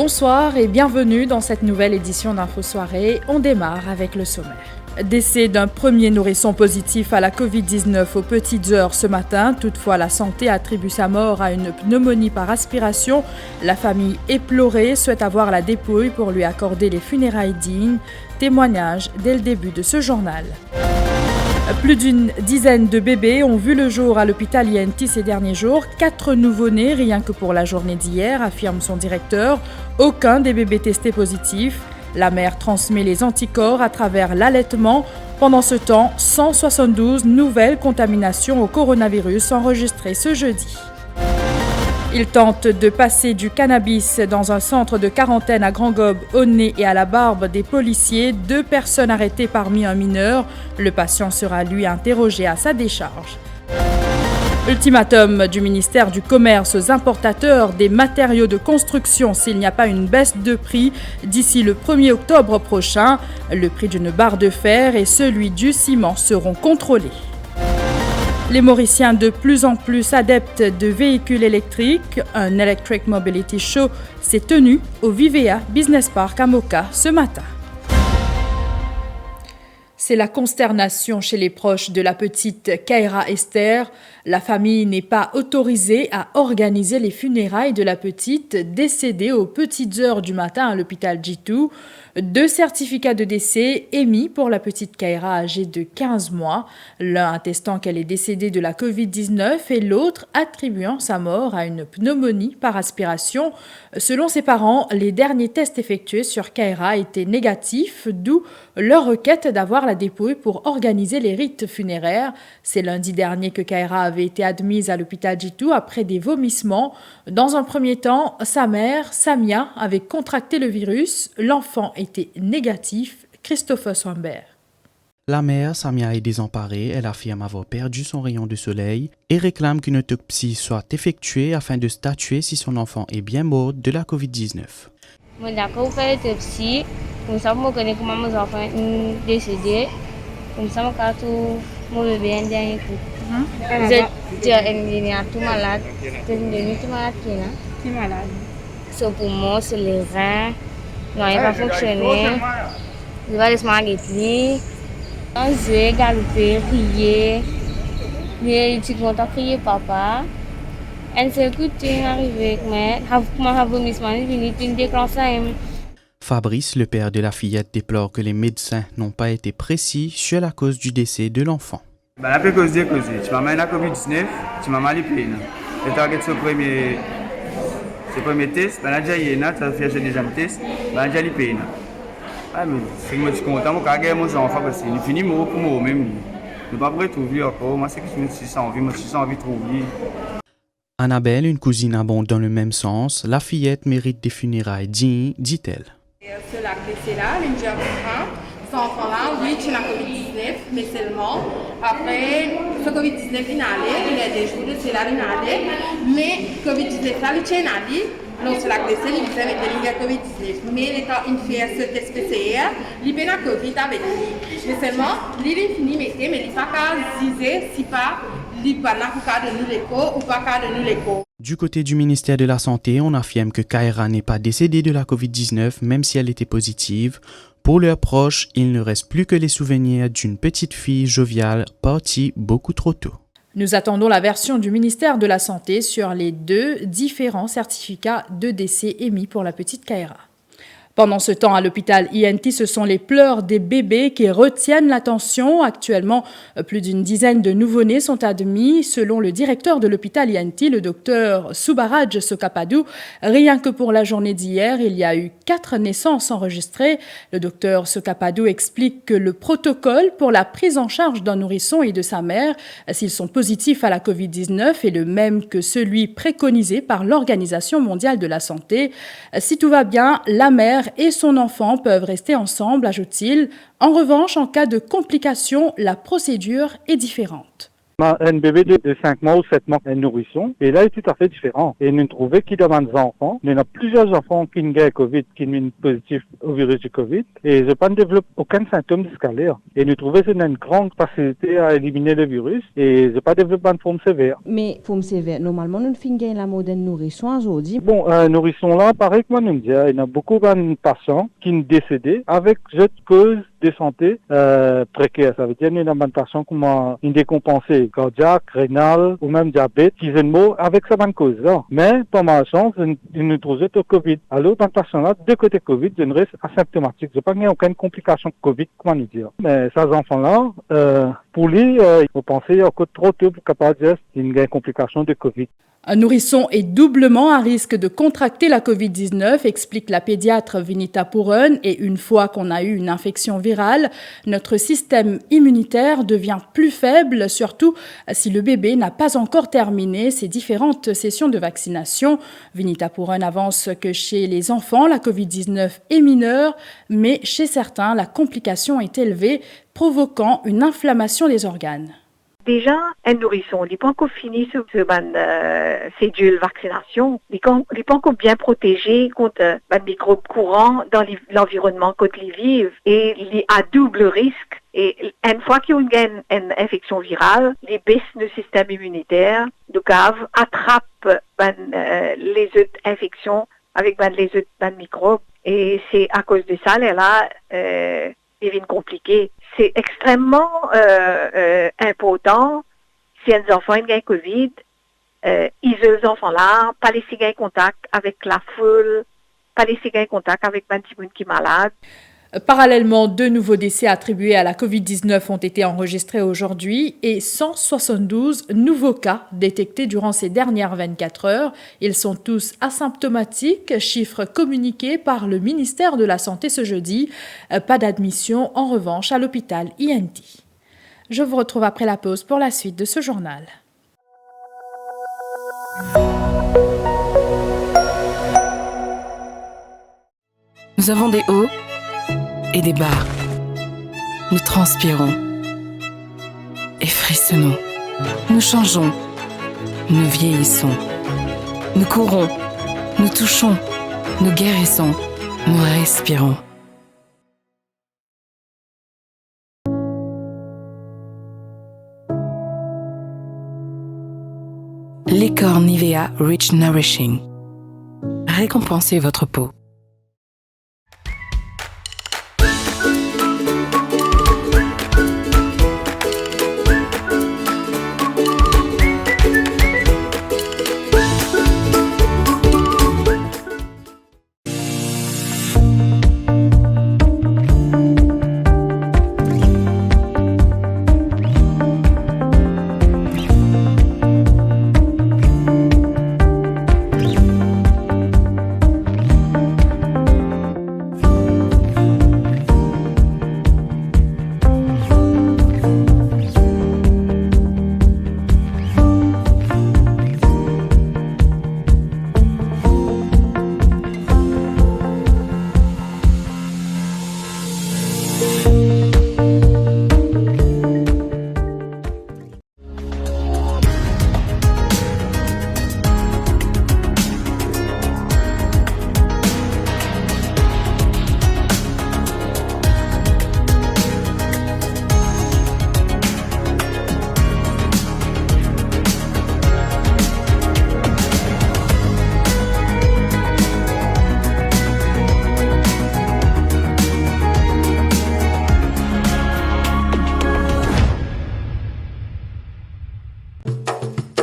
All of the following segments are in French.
Bonsoir et bienvenue dans cette nouvelle édition d'Info Soirée. On démarre avec le sommaire. Décès d'un premier nourrisson positif à la Covid-19 aux petites heures ce matin. Toutefois, la santé attribue sa mort à une pneumonie par aspiration. La famille éplorée souhaite avoir la dépouille pour lui accorder les funérailles dignes. Témoignage dès le début de ce journal. Plus d'une dizaine de bébés ont vu le jour à l'hôpital INT ces derniers jours. 4 nouveau-nés rien que pour la journée d'hier, affirme son directeur. Aucun des bébés testés positifs. La mère transmet les anticorps à travers l'allaitement. Pendant ce temps, 172 nouvelles contaminations au coronavirus enregistrées ce jeudi. Il tente de passer du cannabis dans un centre de quarantaine à Grand-Gobe au nez et à la barbe des policiers. 2 personnes arrêtées parmi un mineur. Le patient sera lui interrogé à sa décharge. Ultimatum du ministère du Commerce aux importateurs des matériaux de construction s'il n'y a pas une baisse de prix d'ici le 1er octobre prochain. Le prix d'une barre de fer et celui du ciment seront contrôlés. Les Mauriciens de plus en plus adeptes de véhicules électriques. Un Electric Mobility Show s'est tenu au Vivea Business Park à Moka ce matin. C'est la consternation chez les proches de la petite Kaira Esther. La famille n'est pas autorisée à organiser les funérailles de la petite décédée aux petites heures du matin à l'hôpital Jitu. 2 certificats de décès émis pour la petite Kaira âgée de 15 mois, l'un attestant qu'elle est décédée de la Covid-19 et l'autre attribuant sa mort à une pneumonie par aspiration. Selon ses parents, les derniers tests effectués sur Kaira étaient négatifs, d'où leur requête d'avoir la dépouille pour organiser les rites funéraires. C'est lundi dernier que Kaira avait été admise à l'hôpital Jitu après des vomissements. Dans un premier temps, sa mère, Samia, avait contracté le virus. L'enfant était négatif. Christopher Swambert. La mère, Samia, est désemparée. Elle affirme avoir perdu son rayon de soleil et réclame qu'une autopsie soit effectuée afin de statuer si son enfant est bien mort de la Covid-19. Moi, d'accord, vous faites l'autopsie. Comme ça, vous connaissez comment mes enfants sont décédés. Comme ça, je tout mon bébé un dernier coup. Vous êtes tout malade. Vous êtes tout malade qui est malade. Son poumon, c'est les reins. Non, il n'a pas fonctionné. Il va laisser m'arrêter. On jouait, galoper, crier. Il dit qu'on t'a crié papa. Elle s'est écoutée, arrivée, mais comment a vomissement, il vient de déclencher. Fabrice, le père de la fillette, déplore que les médecins n'ont pas été précis sur la cause du décès de l'enfant. La cause de cause, tu m'as la Covid-19, tu m'as mal épée. Et tu as fait ce premier test, tu as déjà fait le deuxième test, tu as déjà l'épée. Ah, mais c'est que je suis content, je vais mon enfant parce qu'il finit pour moi même. Je ne vais pas trouver encore, moi c'est que je me suis envie de trouver. Annabelle, une cousine, abonde dans le même sens. La fillette mérite des funérailles dignes, dit-elle. Cela c'est là, les gens cet enfant-là, oui, tu as la Covid-19, mais seulement après, ce Covid-19 il y a des jours de cela il allait, mais Covid-19 là, il tient à lui. Non, c'est la c'est il disait avec des Covid-19, mais l'état une fait ce test PCR, il fait la Covid avec lui. Mais seulement, il finit, mais il n'est pas qu'à dire si pas. Du côté du ministère de la Santé, on affirme que Kaira n'est pas décédée de la Covid-19, même si elle était positive. Pour leurs proches, il ne reste plus que les souvenirs d'une petite fille joviale partie beaucoup trop tôt. Nous attendons la version du ministère de la Santé sur les 2 différents certificats de décès émis pour la petite Kaira. Pendant ce temps, à l'hôpital INT, ce sont les pleurs des bébés qui retiennent l'attention. Actuellement, plus d'une dizaine de nouveau-nés sont admis. Selon le directeur de l'hôpital INT, le docteur Subaraj Sokapadou, rien que pour la journée d'hier, il y a eu 4 naissances enregistrées. Le docteur Sokapadou explique que le protocole pour la prise en charge d'un nourrisson et de sa mère, s'ils sont positifs à la Covid-19, est le même que celui préconisé par l'Organisation mondiale de la santé. Si tout va bien, la mère et son enfant peuvent rester ensemble, ajoute-t-il. En revanche, en cas de complications, la procédure est différente. Un bébé de 5 mois ou 7 mois, un nourrisson, et là, il est tout à fait différent. Et nous trouvons qu'il demande des enfants. Il y a plusieurs enfants qui ont le Covid, qui sont positifs au virus du Covid, et ils ne développent aucun symptôme d'escalaire. Et nous trouvons qu'ils ont une grande facilité à éliminer le virus, et ils n'ont pas développé une forme sévère. Mais forme sévère, normalement, nous finissons la mode d'un nourrisson aujourd'hui. Bon, un nourrisson là, pareil que moi, nous me dit, il y a beaucoup de patients qui sont décédés avec cette cause de santé précaire. Ça veut dire qu'il y a des patients qui ont une décompensée cardiaque, rénale ou même diabète qui sont morts avec cette bonne cause-là. Mais, par malchance, ils nous trouvent au Covid. Alors, dans ce patient-là, de côté Covid, ils restent asymptomatiques. Je ne qu'il n'y a aucune complication Covid, comment nous dire. Mais ces enfants-là, pour lui, il faut penser qu'il y a encore trop tôt pour capable de dire qu'il y a une complication de Covid. Un nourrisson est doublement à risque de contracter la COVID-19, explique la pédiatre Vinita Pooran. Et une fois qu'on a eu une infection virale, notre système immunitaire devient plus faible, surtout si le bébé n'a pas encore terminé ses différentes sessions de vaccination. Vinita Pooran avance que chez les enfants, la COVID-19 est mineure, mais chez certains, la complication est élevée, provoquant une inflammation des organes. Déjà, un nourrisson, il n'est pas encore fini sur cette cédule vaccination. Il n'est pas encore bien protégé contre les microbes courants dans l'environnement quand ils vivent. Et il est à double risque. Et une fois qu'ils ont une infection virale, ils baissent le système immunitaire. Donc, attrapent les autres infections avec les autres microbes. Et c'est à cause de ça, là, devient compliqué. C'est extrêmement important si un enfant a un Covid, isoler les enfants-là, pas laisser gagner contact avec la foule, pas laisser gagner contact avec un petit monde qui est malade. Parallèlement, 2 nouveaux décès attribués à la COVID-19 ont été enregistrés aujourd'hui et 172 nouveaux cas détectés durant ces dernières 24 heures. Ils sont tous asymptomatiques, chiffre communiqué par le ministère de la Santé ce jeudi. Pas d'admission, en revanche, à l'hôpital INT. Je vous retrouve après la pause pour la suite de ce journal. Nous avons des hauts et des bas. Nous transpirons et frissonnons. Nous changeons, nous vieillissons. Nous courons, nous touchons, nous guérissons, nous respirons. L'écor Nivea Rich Nourishing. Récompensez votre peau.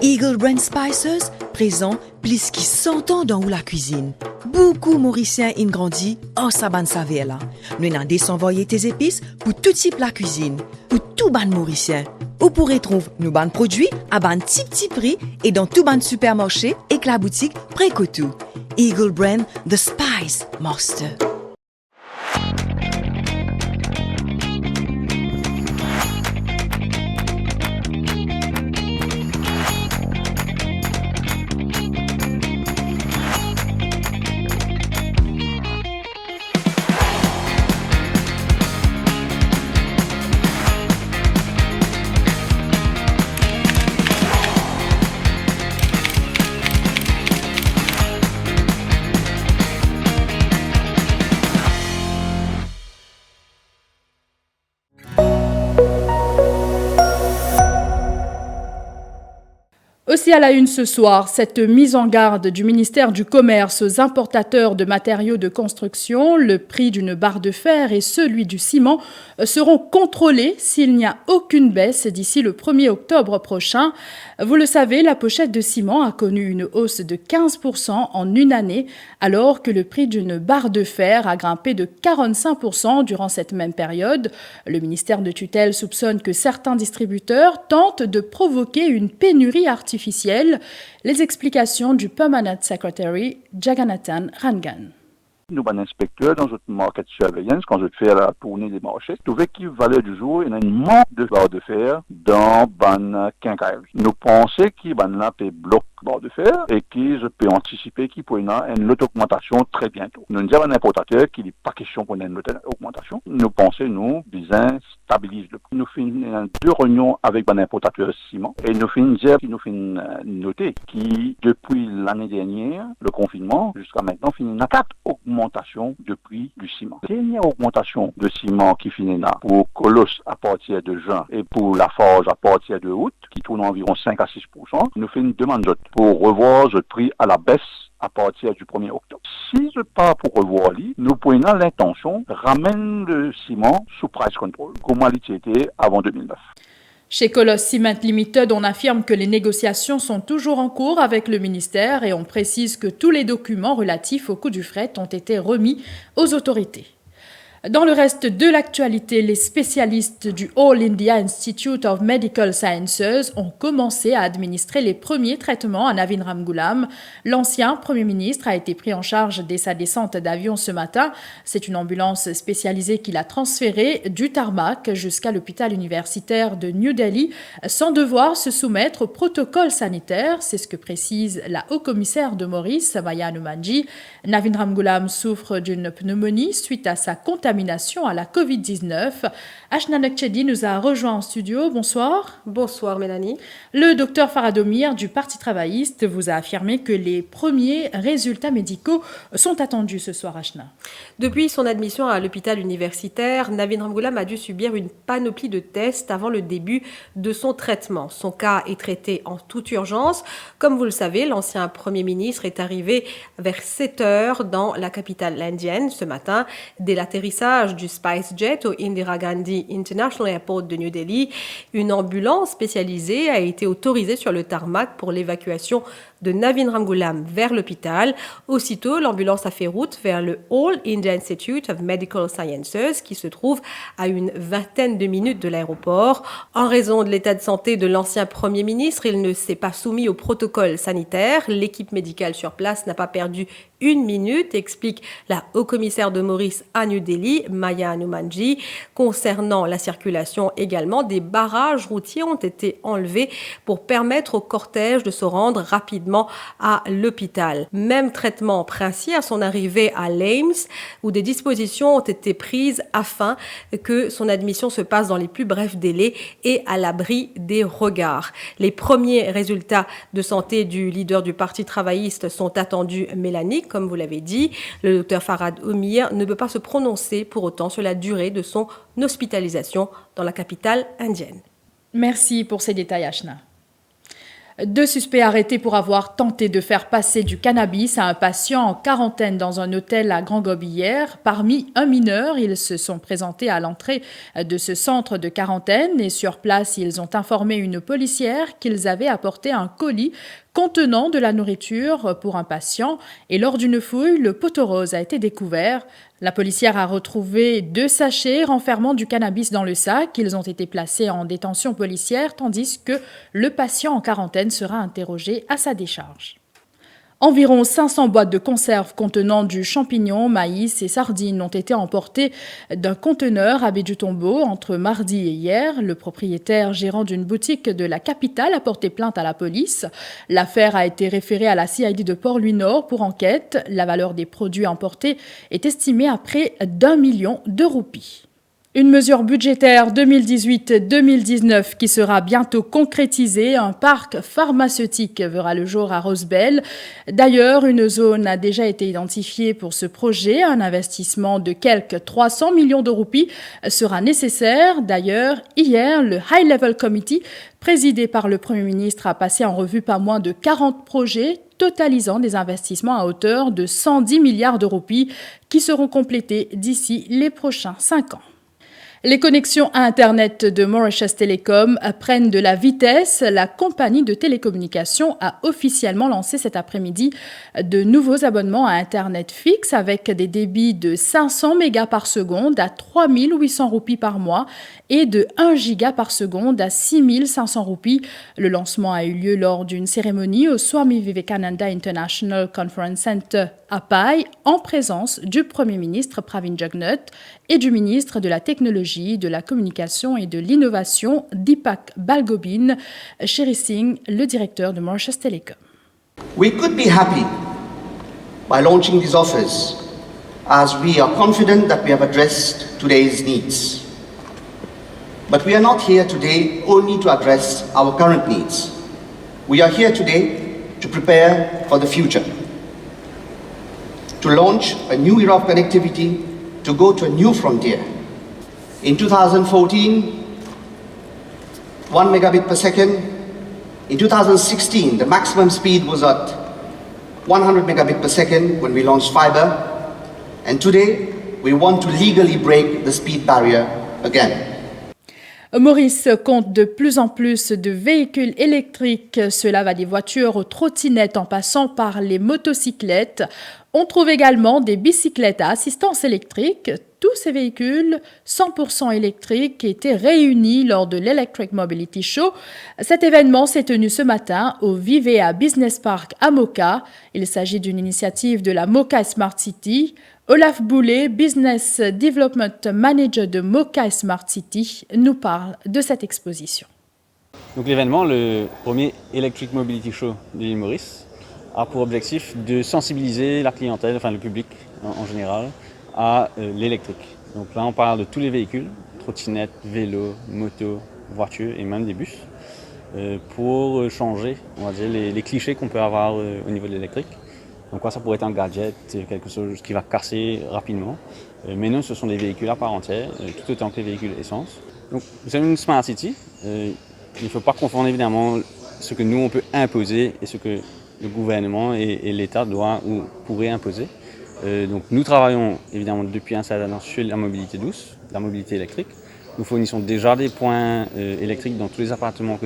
Eagle Brand Spices présent plus qui 100 ans dans la cuisine. Beaucoup Mauriciens ont grandi en saban saveur là. Nous avons désenvoyé tes épices pour tout type la cuisine, pour tout ban Mauricien. Vous pourrez trouver nos ban produits à ban petit prix et dans tout ban supermarché et que la boutique Précotou. Eagle Brand The Spice Master. Aussi à la une ce soir, cette mise en garde du ministère du Commerce aux importateurs de matériaux de construction, le prix d'une barre de fer et celui du ciment seront contrôlés s'il n'y a aucune baisse d'ici le 1er octobre prochain. Vous le savez, la pochette de ciment a connu une hausse de 15% en une année, alors que le prix d'une barre de fer a grimpé de 45% durant cette même période. Le ministère de tutelle soupçonne que certains distributeurs tentent de provoquer une pénurie artificielle. Les explications du Permanent Secretary Jagannathan Rangan. Nous avons un inspecteur dans notre market surveillance, quand je fais la tournée des marchés, je trouvais qu'il valait du jour, il y a un manque de barres de fer dans ban quincaillerie. Nous pensons qu'il y a un bloc barre de fer et que je peux anticiper qu'il peut y avoir une autre augmentation très bientôt. Nous disons à un importateur qu'il n'est pas question pour une autre augmentation. Nous pensons, nous, disons, stabilise le prix. Nous faisons 2 réunions avec un importateur ciment et nous faisons noter qui, depuis l'année dernière, le confinement, jusqu'à maintenant, finit à 4 augmentations de prix du ciment. La dernière augmentation de ciment qui finit là, pour Colosse à partir de juin et pour la Forge à partir de août, qui tourne environ 5 à 6%, nous faisons une demande pour revoir le prix à la baisse à partir du 1er octobre. Si je pars pour revoir nous pouvons l'intention ramène le ciment sous price control, comme il était avant 2009. Chez Colosse Cement Limited, on affirme que les négociations sont toujours en cours avec le ministère et on précise que tous les documents relatifs au coût du fret ont été remis aux autorités. Dans le reste de l'actualité, les spécialistes du All India Institute of Medical Sciences ont commencé à administrer les premiers traitements à Navin Ramgoolam. L'ancien Premier ministre a été pris en charge dès sa descente d'avion ce matin. C'est une ambulance spécialisée qui l'a transféré du tarmac jusqu'à l'hôpital universitaire de New Delhi sans devoir se soumettre au protocole sanitaire. C'est ce que précise la haut-commissaire de Maurice, Maya Hanumanji. Navin Ramgoolam souffre d'une pneumonie suite à sa contamination à la Covid-19. Ashna Nakchedi nous a rejoint en studio. Bonsoir. Bonsoir Mélanie. Le docteur Faradomir du Parti travailliste vous a affirmé que les premiers résultats médicaux sont attendus ce soir, Ashna. Depuis son admission à l'hôpital universitaire, Navin Ramgoolam a dû subir une panoplie de tests avant le début de son traitement. Son cas est traité en toute urgence. Comme vous le savez, l'ancien Premier ministre est arrivé vers 7 heures dans la capitale indienne ce matin dès l'atterrissage du SpiceJet au Indira Gandhi International Airport de New Delhi. Une ambulance spécialisée a été autorisée sur le tarmac pour l'évacuation de Navin Ramgoolam vers l'hôpital. Aussitôt, l'ambulance a fait route vers le All India Institute of Medical Sciences qui se trouve à une vingtaine de minutes de l'aéroport. En raison de l'état de santé de l'ancien Premier ministre, il ne s'est pas soumis au protocole sanitaire. L'équipe médicale sur place n'a pas perdu une minute, explique la haut-commissaire de Maurice à New Delhi, Maya Hanumanji. Concernant la circulation également, des barrages routiers ont été enlevés pour permettre au cortège de se rendre rapidement à l'hôpital. Même traitement princier à son arrivée à l'Ames, où des dispositions ont été prises afin que son admission se passe dans les plus brefs délais et à l'abri des regards. Les premiers résultats de santé du leader du Parti travailliste sont attendus, Mélanie, comme vous l'avez dit. Le docteur Faradomir ne peut pas se prononcer pour autant sur la durée de son hospitalisation dans la capitale indienne. Merci pour ces détails, Ashna. 2 suspects arrêtés pour avoir tenté de faire passer du cannabis à un patient en quarantaine dans un hôtel à Grand-Gob hier. Parmi un mineur, ils se sont présentés à l'entrée de ce centre de quarantaine et sur place, ils ont informé une policière qu'ils avaient apporté un colis contenant de la nourriture pour un patient et lors d'une fouille, le poteau rose a été découvert. La policière a retrouvé 2 sachets renfermant du cannabis dans le sac. Ils ont été placés en détention policière tandis que le patient en quarantaine sera interrogé à sa décharge. Environ 500 boîtes de conserve contenant du champignon, maïs et sardines ont été emportées d'un conteneur à Baie-du-Tombeau entre mardi et hier. Le propriétaire gérant d'une boutique de la capitale a porté plainte à la police. L'affaire a été référée à la CID de Port-Louis-Nord pour enquête. La valeur des produits emportés est estimée à près d'1 million de roupies. Une mesure budgétaire 2018-2019 qui sera bientôt concrétisée. Un parc pharmaceutique verra le jour à Rosebel. D'ailleurs, une zone a déjà été identifiée pour ce projet. Un investissement de quelques 300 millions de roupies sera nécessaire. D'ailleurs, hier, le High Level Committee, présidé par le Premier ministre, a passé en revue pas moins de 40 projets totalisant des investissements à hauteur de 110 milliards de roupies qui seront complétés d'ici les prochains 5 ans. Les connexions à Internet de Mauritius Telecom prennent de la vitesse. La compagnie de télécommunications a officiellement lancé cet après-midi de nouveaux abonnements à Internet fixe avec des débits de 500 mégas par seconde à 3800 roupies par mois et de 1 giga par seconde à 6500 roupies. Le lancement a eu lieu lors d'une cérémonie au Swami Vivekananda International Conference Center à Pai, en présence du Premier ministre Pravin Jugnauth et du ministre de la Technologie, de la Communication et de l'Innovation, Deepak Balgobin, Sherry Singh, le directeur de Mauritius Telecom. We could be happy by launching these offers as we are confident that we have addressed today's needs. But we are not here today only to address our current needs. We are here today to prepare for the future, to launch a new era of connectivity, to go to a new frontier. In 2014, 1 megabit per second. In 2016, the maximum speed was at 100 megabit per second when we launched fiber. And today, we want to legally break the speed barrier again. Maurice compte de plus en plus de véhicules électriques. Cela va des voitures aux trottinettes en passant par les motocyclettes. On trouve également des bicyclettes à assistance électrique. Tous ces véhicules 100% électriques étaient réunis lors de l'Electric Mobility Show. Cet événement s'est tenu ce matin au Vivea Business Park à Moka. Il s'agit d'une initiative de la Moka Smart City. Olaf Boulet, Business Development Manager de Moka Smart City, nous parle de cette exposition. Donc l'événement, le premier Electric Mobility Show de l'île Maurice, a pour objectif de sensibiliser la clientèle, enfin le public en général, à l'électrique. Donc là, on parle de tous les véhicules, trottinettes, vélos, motos, voitures et même des bus, pour changer, on va dire, les clichés qu'on peut avoir au niveau de l'électrique. Donc ça pourrait être un gadget, quelque chose qui va casser rapidement. Mais non, ce sont des véhicules à part entière, tout autant que les véhicules essence. Donc vous avez une Smart City. Il ne faut pas confondre évidemment ce que nous on peut imposer et ce que le gouvernement et l'État doit ou pourrait imposer. Donc nous travaillons évidemment depuis un certain temps sur la mobilité douce, la mobilité électrique. Nous fournissons déjà des points électriques dans tous les appartements que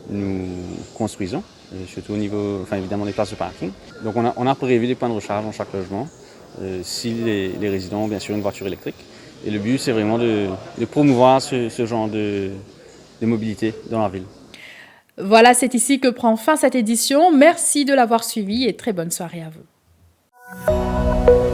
nous construisons. Surtout au niveau, enfin évidemment des places de parking. Donc on a prévu des points de recharge dans chaque logement, si les résidents ont bien sûr une voiture électrique. Et le but c'est vraiment de promouvoir ce genre de mobilité dans la ville. Voilà, c'est ici que prend fin cette édition. Merci de l'avoir suivi et très bonne soirée à vous.